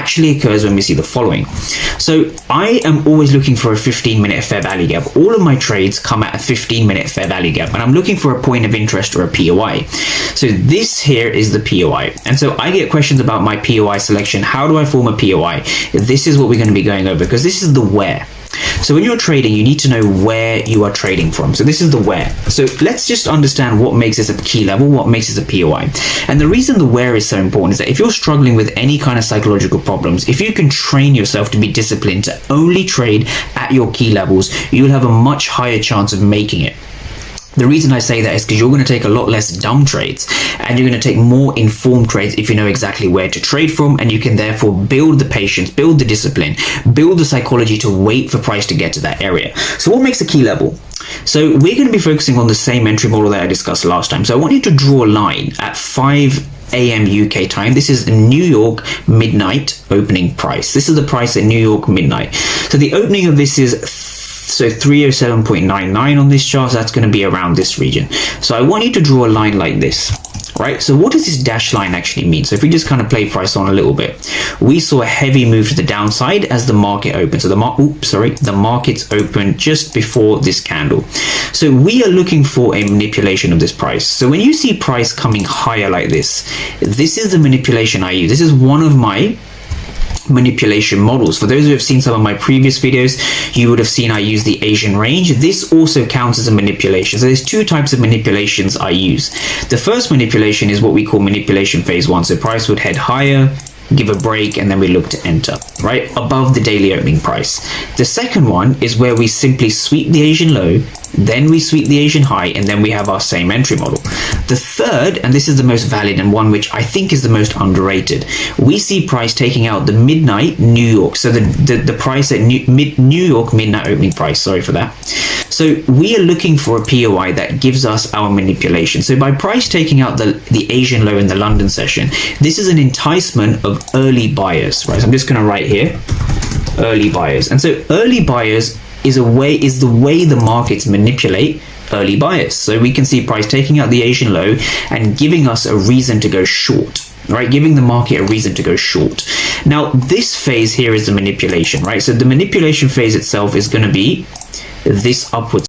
actually occurs when we see the following. So I am always looking for a 15-minute fair value gap. All of my trades come at a 15-minute fair value gap, and I'm looking for a point of interest or a POI. So this here is the POI. And so I get questions about my POI selection. How do I form a POI? This is what we're going to be going over, because this is the where. So when you're trading, you need to know where you are trading from. So this is the where. So let's just understand what makes this a key level, what makes this a POI. And the reason the where is so important is that if you're struggling with any kind of psychological problems, if you can train yourself to be disciplined to only trade at your key levels, you'll have a much higher chance of making it. The reason I say that is because you're going to take a lot less dumb trades, and you're going to take more informed trades if you know exactly where to trade from, and you can therefore build the patience, build the discipline, build the psychology to wait for price to get to that area. So what makes a key level? So we're going to be focusing on the same entry model that I discussed last time. So I want you to draw a line at 5 a.m. UK time. This is New York midnight opening price. This is the price at New York midnight. So the opening of this is 307.99 on this chart, so that's going to be around this region. So I want you to draw a line like this, right? So what does this dashed line actually mean? So if we just kind of play price on a little bit, we saw a heavy move to the downside as the market opened. So the market's open just before this candle. So we are looking for a manipulation of this price. So when you see price coming higher like this is the manipulation I use. This is one of my manipulation models. For those who have seen some of my previous videos, you would have seen I use the Asian range. This also counts as a manipulation. So there's two types of manipulations I use. The first manipulation is what we call manipulation phase 1. So price would head higher, give a break, and then we look to enter, right, above the daily opening price. The second one is where we simply sweep the Asian low, then we sweep the Asian high, and then we have our same entry model. The third, and this is the most valid and one which I think is the most underrated, we see price taking out the midnight New York. So the price at New York midnight opening price, sorry for that. So we are looking for a POI that gives us our manipulation. So by price taking out the Asian low in the London session, this is an enticement of early buyers, right? So I'm just going to write here, early buyers. And so early buyers is the way the markets manipulate early buyers. So we can see price taking out the Asian low and giving us a reason to go short, right? Giving the market a reason to go short. Now this phase here is the manipulation, right? So the manipulation phase itself is going to be this upwards